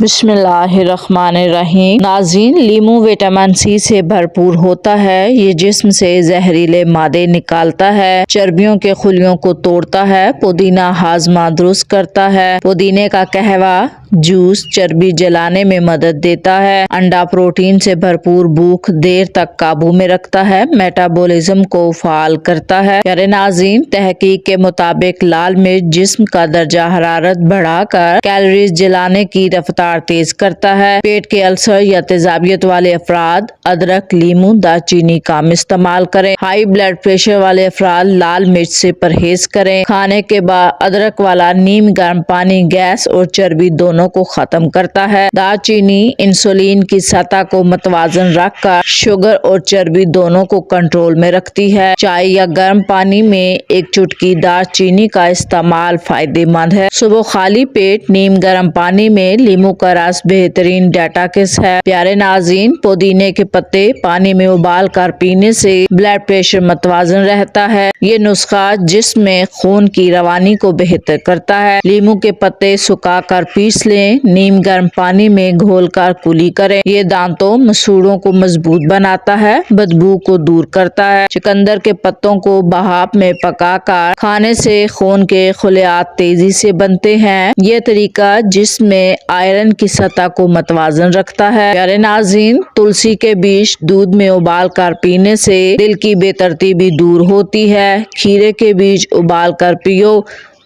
بسم اللہ الرحمن الرحیم۔ ناظرین، لیمو وٹامن سی سے بھرپور ہوتا ہے۔ یہ جسم سے زہریلے مادے نکالتا ہے، چربیوں کے خلیوں کو توڑتا ہے، پودینہ ہاضمہ درست کرتا ہے۔ پودینے کا قہوہ جوس چربی جلانے میں مدد دیتا ہے۔ انڈا پروٹین سے بھرپور بھوک دیر تک قابو میں رکھتا ہے، میٹابولزم کو فعال کرتا ہے۔ پیارے ناظرین، تحقیق کے مطابق لال مرچ جسم کا درجہ حرارت بڑھا کر کیلوریز جلانے کی رفتار تیز کرتا ہے۔ پیٹ کے السر یا تیزابیت والے افراد ادرک، لیمو، دار چینی کم استعمال کریں۔ ہائی بلڈ پریشر والے افراد لال مرچ سے پرہیز کریں۔ کھانے کے بعد ادرک والا نیم گرم پانی گیس اور چربی دونوں کو ختم کرتا ہے۔ دار چینی انسولین کی سطح کو متوازن رکھ کر شوگر اور چربی دونوں کو کنٹرول میں رکھتی ہے۔ چائے یا گرم پانی میں ایک چٹکی دار چینی کا استعمال فائدہ مند ہے۔ صبح خالی پیٹ نیم گرم پانی میں لیمو کا رس بہترین ڈیٹاکس ہے۔ پیارے ناظرین، پودینے کے پتے پانی میں ابال کر پینے سے بلڈ پریشر متوازن رہتا ہے۔ یہ نسخہ جسم میں خون کی روانی کو بہتر کرتا ہے۔ لیمو کے پتے سکھا کر پیس لیں، نیم گرم پانی میں گھول کر کلی کریں۔ یہ دانتوں، مسوڑھوں کو مضبوط بناتا ہے، بدبو کو دور کرتا ہے۔ چقندر کے پتوں کو بھاپ میں پکا کر کھانے سے خون کے خلیات تیزی سے بنتے ہیں۔ یہ طریقہ جسم میں آئرن کی سطح کو متوازن رکھتا ہے۔ پیارے ناظرین، تلسی کے بیج دودھ میں ابال کر پینے سے دل کی بے ترتیبی دور ہوتی ہے۔ کھیرے کے بیج ابال کر پیو،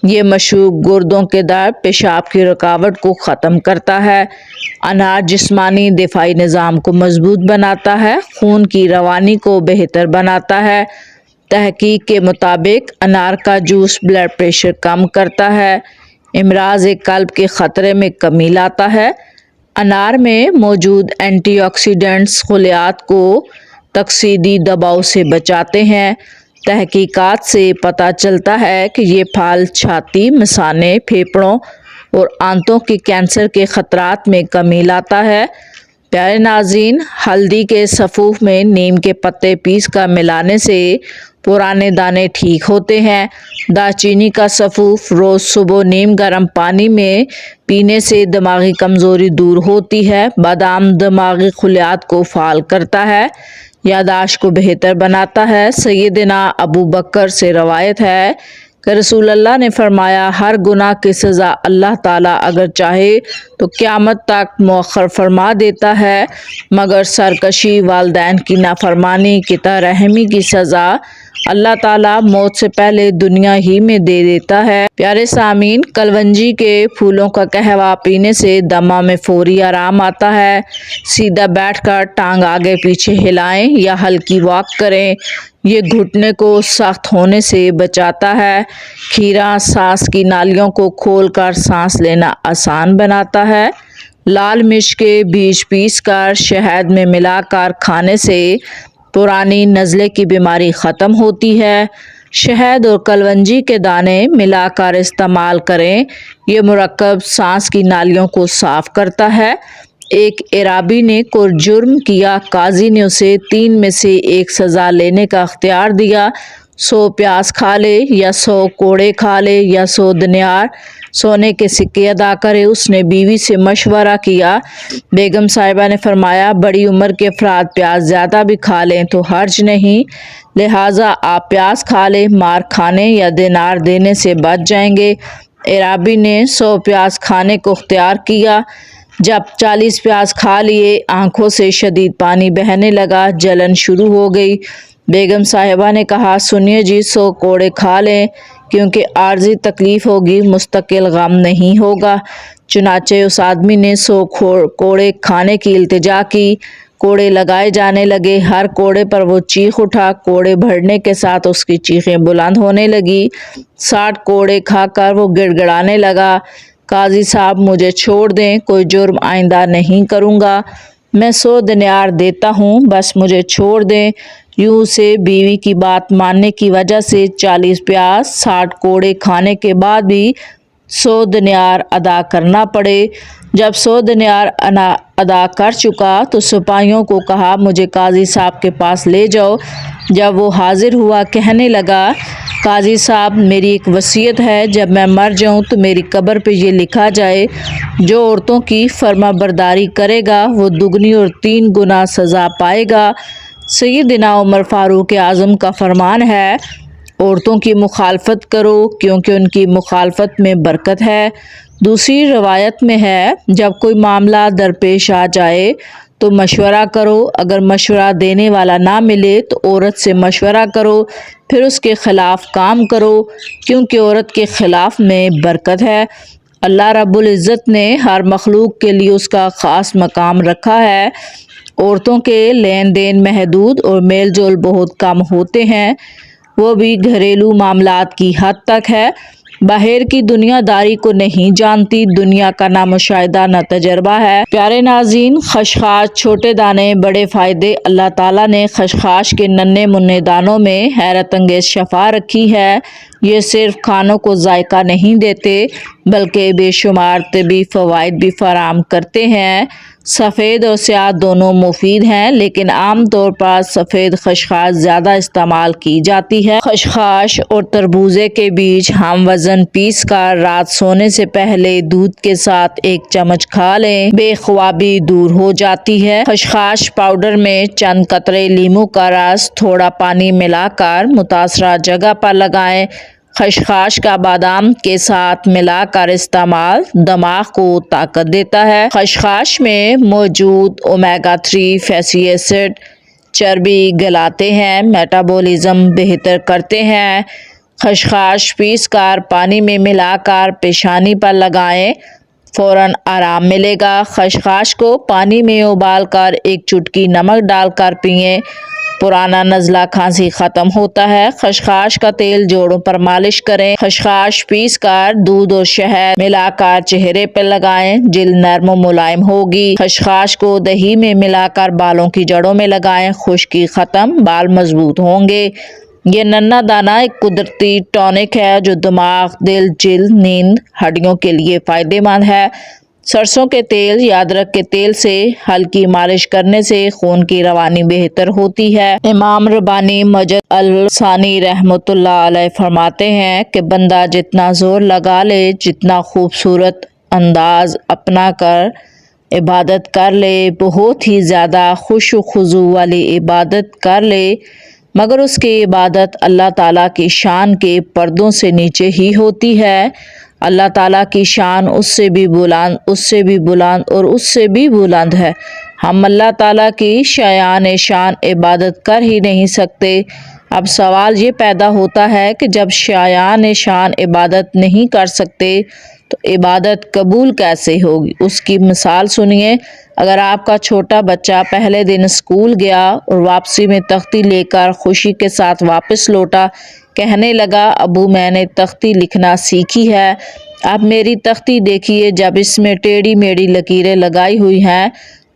یہ مشروب گردوں کے درد، پیشاب کی رکاوٹ کو ختم کرتا ہے۔ انار جسمانی دفاعی نظام کو مضبوط بناتا ہے، خون کی روانی کو بہتر بناتا ہے۔ تحقیق کے مطابق انار کا جوس بلڈ پریشر کم کرتا ہے، امراض قلب کے خطرے میں کمی لاتا ہے۔ انار میں موجود اینٹی آکسیڈنٹس خلیات کو تکسیدی دباؤ سے بچاتے ہیں۔ تحقیقات سے پتہ چلتا ہے کہ یہ پھل چھاتی، مثانے، پھیپھڑوں اور آنتوں کے کینسر کے خطرات میں کمی لاتا ہے۔ پیارے ناظرین، ہلدی کے سفوف میں نیم کے پتے پیس کر ملانے سے پرانے دانے ٹھیک ہوتے ہیں۔ دار چینی کا سفوف روز صبح نیم گرم پانی میں پینے سے دماغی کمزوری دور ہوتی ہے۔ بادام دماغی خلیات کو فعال کرتا ہے، یادداشت کو بہتر بناتا ہے۔ سیدنا ابو بکر سے روایت ہے کہ رسول اللہ نے فرمایا، ہر گناہ کی سزا اللہ تعالیٰ اگر چاہے تو قیامت تک مؤخر فرما دیتا ہے، مگر سرکشی، والدین کی نافرمانی، قطع رحمی کی سزا اللہ تعالیٰ موت سے پہلے دنیا ہی میں دے دیتا ہے۔ پیارے سامعین، کلونجی کے پھولوں کا قہوہ پینے سے دمہ میں فوری آرام آتا ہے۔ سیدھا بیٹھ کر ٹانگ آگے پیچھے ہلائیں یا ہلکی واک کریں، یہ گھٹنے کو سخت ہونے سے بچاتا ہے۔ کھیرا سانس کی نالیوں کو کھول کر سانس لینا آسان بناتا ہے۔ لال مرچ کے بیج پیس کر شہد میں ملا کر کھانے سے پرانی نزلے کی بیماری ختم ہوتی ہے۔ شہد اور کلونجی کے دانے ملا کر استعمال کریں، یہ مرکب سانس کی نالیوں کو صاف کرتا ہے۔ ایک اعرابی نے کوئی جرم کیا، قاضی نے اسے 3 میں سے 1 سزا لینے کا اختیار دیا، 100 پیاز کھا لے یا 100 کوڑے کھا لے یا 100 دینار سونے کے سکے ادا کرے۔ اس نے بیوی سے مشورہ کیا۔ بیگم صاحبہ نے فرمایا، بڑی عمر کے افراد پیاز زیادہ بھی کھا لیں تو حرج نہیں، لہٰذا آپ پیاز کھا لیں، مار کھانے یا دینار دینے سے بچ جائیں گے۔ اعرابی نے 100 پیاز کھانے کو اختیار کیا۔ جب 40 پیاز کھا لیے، آنکھوں سے شدید پانی بہنے لگا، جلن شروع ہو گئی۔ بیگم صاحبہ نے کہا، سنیے جی، 100 کوڑے کھا لیں، کیونکہ عارضی تکلیف ہوگی، مستقل غم نہیں ہوگا۔ چنانچہ اس آدمی نے 100 کوڑے کھانے کی التجا کی۔ کوڑے لگائے جانے لگے، ہر کوڑے پر وہ چیخ اٹھا، کوڑے بڑھنے کے ساتھ اس کی چیخیں بلند ہونے لگی۔ 60 کوڑے کھا کر وہ گڑ گڑانے لگا، قاضی صاحب مجھے چھوڑ دیں، کوئی جرم آئندہ نہیں کروں گا، میں 100 دینار دیتا ہوں، بس مجھے چھوڑ دیں۔ یوں اسے بیوی کی بات ماننے کی وجہ سے 40 پیاز 60 کوڑے کھانے کے بعد بھی 100 دینار ادا کرنا پڑے۔ جب 100 دینار ادا کر چکا تو سپاہیوں کو کہا مجھے قاضی صاحب کے پاس لے جاؤ۔ جب وہ حاضر ہوا کہنے لگا قاضی صاحب میری ایک وصیت ہے، جب میں مر جاؤں تو میری قبر پہ یہ لکھا جائے جو عورتوں کی فرما برداری کرے گا وہ دگنی اور 3 گنا سزا پائے گا۔ سیدنا عمر فاروق اعظم کا فرمان ہے عورتوں کی مخالفت کرو کیونکہ ان کی مخالفت میں برکت ہے۔ دوسری روایت میں ہے جب کوئی معاملہ درپیش آ جائے تو مشورہ کرو، اگر مشورہ دینے والا نہ ملے تو عورت سے مشورہ کرو، پھر اس کے خلاف کام کرو کیونکہ عورت کے خلاف میں برکت ہے۔ اللہ رب العزت نے ہر مخلوق کے لیے اس کا خاص مقام رکھا ہے۔ عورتوں کے لین دین محدود اور میل جول بہت کم ہوتے ہیں، وہ بھی گھریلو معاملات کی حد تک ہے، باہر کی دنیا داری کو نہیں جانتی، دنیا کا نہ مشاہدہ نہ تجربہ ہے۔ پیارے ناظرین، خشخاش چھوٹے دانے بڑے فائدے۔ اللہ تعالیٰ نے خشخاش کے ننھے منھے دانوں میں حیرت انگیز شفا رکھی ہے۔ یہ صرف کھانوں کو ذائقہ نہیں دیتے بلکہ بے شمار طبی فوائد بھی فراہم کرتے ہیں۔ سفید اور سیاہ دونوں مفید ہیں لیکن عام طور پر سفید خشخاش زیادہ استعمال کی جاتی ہے۔ خشخاش اور تربوزے کے بیج ہم وزن پیس کر رات سونے سے پہلے دودھ کے ساتھ 1 چمچ کھا لیں، بے خوابی دور ہو جاتی ہے۔ خشخاش پاؤڈر میں چند قطرے لیموں کا رس تھوڑا پانی ملا کر متاثرہ جگہ پر لگائیں۔ خشخاش کا بادام کے ساتھ ملا کر استعمال دماغ کو طاقت دیتا ہے۔ خشخاش میں موجود اومیگا 3 فیٹی ایسڈ چربی گلاتے ہیں، میٹابولزم بہتر کرتے ہیں۔ خشخاش پیس کر پانی میں ملا کر پیشانی پر لگائیں، فوراً آرام ملے گا۔ خشخاش کو پانی میں ابال کر 1 چٹکی نمک ڈال کر پئیں، پرانا نزلہ کھانسی ختم ہوتا ہے۔ خشخاش کا تیل جوڑوں پر مالش کریں۔ خشخاش پیس کر دودھ اور شہد ملا کر چہرے پر لگائیں، جلد نرم و ملائم ہوگی۔ خشخاش کو دہی میں ملا کر بالوں کی جڑوں میں لگائیں، خشکی ختم، بال مضبوط ہوں گے۔ یہ ننھا دانہ ایک قدرتی ٹونک ہے جو دماغ، دل، جلد، نیند، ہڈیوں کے لیے فائدہ مند ہے۔ سرسوں کے تیل یا ادرک کے تیل سے ہلکی مالش کرنے سے خون کی روانی بہتر ہوتی ہے۔ امام ربانی مجد الثانی رحمۃ اللہ علیہ فرماتے ہیں کہ بندہ جتنا زور لگا لے، جتنا خوبصورت انداز اپنا کر عبادت کر لے، بہت ہی زیادہ خشوع و خضوع والی عبادت کر لے، مگر اس کی عبادت اللہ تعالیٰ کی شان کے پردوں سے نیچے ہی ہوتی ہے۔ اللہ تعالیٰ کی شان اس سے بھی بلند، اس سے بھی بلند اور اس سے بھی بلند ہے۔ ہم اللہ تعالیٰ کی شایان شان عبادت کر ہی نہیں سکتے۔ اب سوال یہ پیدا ہوتا ہے کہ جب شایان شان عبادت نہیں کر سکتے تو عبادت قبول کیسے ہوگی؟ اس کی مثال سنیے۔ اگر آپ کا چھوٹا بچہ پہلے دن اسکول گیا اور واپسی میں تختی لے کر خوشی کے ساتھ واپس لوٹا، کہنے لگا ابو میں نے تختی لکھنا سیکھی ہے، اب میری تختی دیکھیے، جب اس میں ٹیڑھی میڑھی لکیریں لگائی ہوئی ہیں،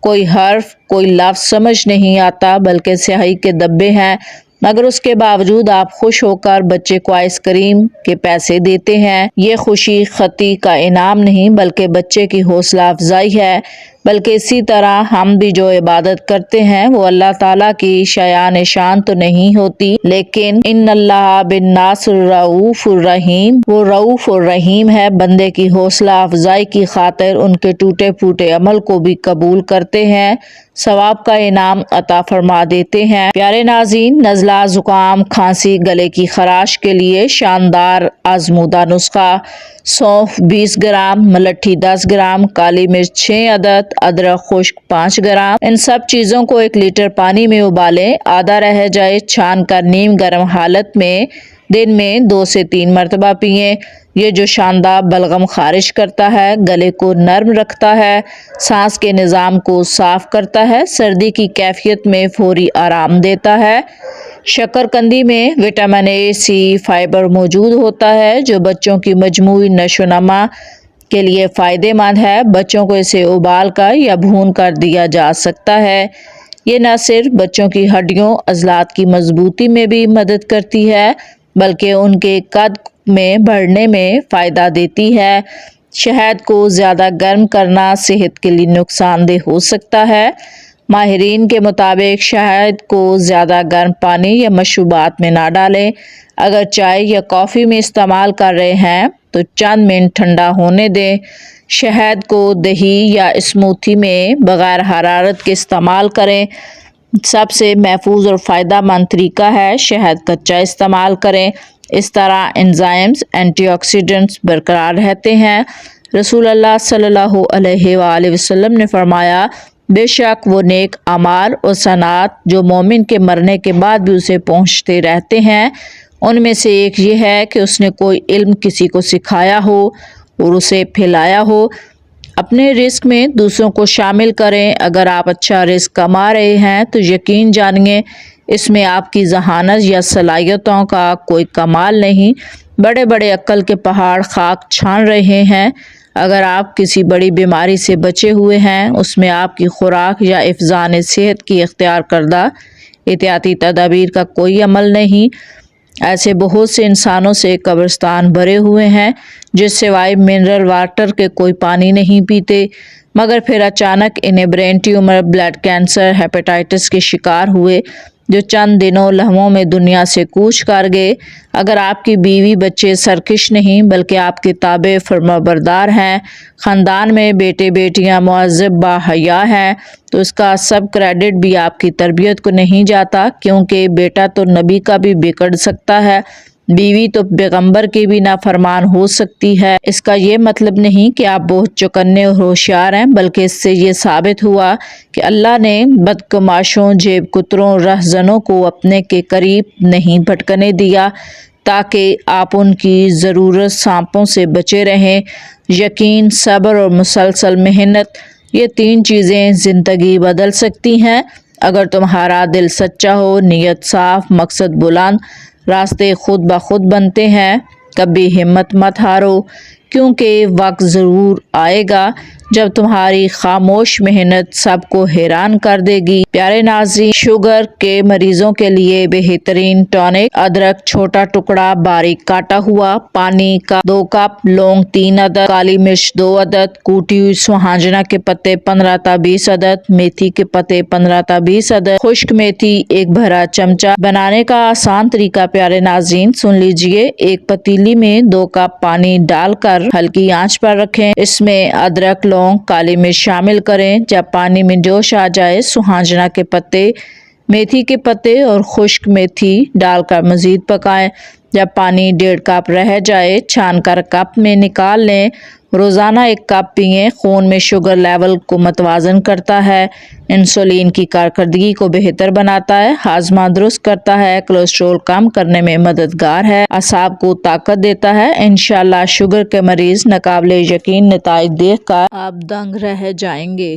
کوئی حرف کوئی لفظ سمجھ نہیں آتا بلکہ سیاہی کے دھبے ہیں، مگر اس کے باوجود آپ خوش ہو کر بچے کو آئس کریم کے پیسے دیتے ہیں۔ یہ خوشی خطی کا انعام نہیں بلکہ بچے کی حوصلہ افزائی ہے۔ بلکہ اسی طرح ہم بھی جو عبادت کرتے ہیں وہ اللہ تعالیٰ کی شایان شان تو نہیں ہوتی، لیکن ان اللہ بالناس رؤوف الرحیم، وہ رؤوف الرحیم ہے، بندے کی حوصلہ افزائی کی خاطر ان کے ٹوٹے پھوٹے عمل کو بھی قبول کرتے ہیں، ثواب کا انعام عطا فرما دیتے ہیں۔ پیارے ناظرین، نزلہ، زکام، کھانسی، گلے کی خراش کے لیے شاندار آزمودہ نسخہ: سونف 20 گرام، ملٹھی 10 گرام، کالی مرچ 6 عدد، ادرک خشک 5 گرام۔ ان سب چیزوں کو 1 لیٹر پانی میں ابالیں، آدھا رہ جائے چھان کر نیم گرم حالت میں دن میں 2 سے 3 مرتبہ پئیں۔ یہ جو شاندار بلغم خارج کرتا ہے، گلے کو نرم رکھتا ہے، سانس کے نظام کو صاف کرتا ہے، سردی کی کیفیت میں فوری آرام دیتا ہے۔ شکر قندی میں وٹامن اے، سی، فائبر موجود ہوتا ہے جو بچوں کی مجموعی نشو و نما کے لیے فائدہ مند ہے۔ بچوں کو اسے ابال کر یا بھون کر دیا جا سکتا ہے۔ یہ نہ صرف بچوں کی ہڈیوں، عضلات کی مضبوطی میں بھی مدد کرتی ہے بلکہ ان کے قد میں بڑھنے میں فائدہ دیتی ہے۔ شہد کو زیادہ گرم کرنا صحت کے لیے نقصان دہ ہو سکتا ہے۔ ماہرین کے مطابق شہد کو زیادہ گرم پانی یا مشروبات میں نہ ڈالیں۔ اگر چائے یا کافی میں استعمال کر رہے ہیں تو چند منٹ ٹھنڈا ہونے دیں۔ شہد کو دہی یا اسموتھی میں بغیر حرارت کے استعمال کریں۔ سب سے محفوظ اور فائدہ مند طریقہ ہے شہد کچا استعمال کریں۔ اس طرح انزائمز، اینٹی آکسیڈنٹس برقرار رہتے ہیں۔ رسول اللہ صلی اللہ علیہ وآلہ وسلم نے فرمایا، بے شک وہ نیک اعمال اور صنعات جو مومن کے مرنے کے بعد بھی اسے پہنچتے رہتے ہیں، ان میں سے ایک یہ ہے کہ اس نے کوئی علم کسی کو سکھایا ہو اور اسے پھیلایا ہو۔ اپنے رزق میں دوسروں کو شامل کریں۔ اگر آپ اچھا رزق کما رہے ہیں تو یقین جانیے اس میں آپ کی ذہانت یا صلاحیتوں کا کوئی کمال نہیں، بڑے بڑے عقل کے پہاڑ خاک چھان رہے ہیں۔ اگر آپ کسی بڑی بیماری سے بچے ہوئے ہیں، اس میں آپ کی خوراک یا حفظان صحت کی اختیار کردہ احتیاطی تدابیر کا کوئی عمل نہیں۔ ایسے بہت سے انسانوں سے قبرستان بھرے ہوئے ہیں جس سوائے منرل واٹر کے کوئی پانی نہیں پیتے، مگر پھر اچانک انہیں brain tumour, blood cancer, hepatitis کے شکار ہوئے جو چند دنوں لمحوں میں دنیا سے کوچ کر گئے۔ اگر آپ کی بیوی بچے سرکش نہیں بلکہ آپ کے تابع فرمانبردار ہیں، خاندان میں بیٹے بیٹیاں مہذب باحیا ہیں، تو اس کا سب کریڈٹ بھی آپ کی تربیت کو نہیں جاتا، کیونکہ بیٹا تو نبی کا بھی بگڑ سکتا ہے، بیوی تو پیغمبر کی بھی نافرمان ہو سکتی ہے۔ اس کا یہ مطلب نہیں کہ آپ بہت چوکنے اور ہوشیار ہیں، بلکہ اس سے یہ ثابت ہوا کہ اللہ نے بدگماشوں، جیب کتروں، رہزنوں کو اپنے کے قریب نہیں بھٹکنے دیا تاکہ آپ ان کی ضرورت سانپوں سے بچے رہیں۔ یقین، صبر اور مسلسل محنت، یہ تین چیزیں زندگی بدل سکتی ہیں۔ اگر تمہارا دل سچا ہو، نیت صاف، مقصد بلند، راستے خود بخود بنتے ہیں۔ کبھی ہمت مت ہارو، کیونکہ وقت ضرور آئے گا جب تمہاری خاموش محنت سب کو حیران کر دے گی۔ پیارے ناظرین، شوگر کے مریضوں کے لیے بہترین ٹونک: ادرک چھوٹا ٹکڑا باریک کاٹا ہوا، پانی کا 2 کپ، لونگ 3 عدد، کالی مرچ 2 عدد، کوٹی ہوئی سوہانجنا کے پتے 15 تا 20 عدد، میتھی کے پتے 15 تا 20 عدد، خشک میتھی 1 بڑا چمچہ۔ بنانے کا آسان طریقہ پیارے ناظرین سن لیجئے۔ ایک پتیلی میں 2 کپ پانی ڈال کر ہلکی آنچ پر رکھیں۔ اس میں ادرک، لونگ، کالی مرچ شامل کریں۔ جب پانی میں جوش آ جائے، سوہانجنا کے پتے، میتھی کے پتے اور خشک میتھی ڈال کر مزید پکائیں۔ جب پانی 1.5 کپ رہ جائے، چھان کر کپ میں نکال لیں۔ روزانہ 1 کپ پئیں۔ خون میں شوگر لیول کو متوازن کرتا ہے، انسولین کی کارکردگی کو بہتر بناتا ہے، ہاضمہ درست کرتا ہے، کولیسٹرول کم کرنے میں مددگار ہے، اعصاب کو طاقت دیتا ہے۔ انشاءاللہ شوگر کے مریض ناقابل یقین نتائج دیکھ کر آپ دنگ رہ جائیں گے۔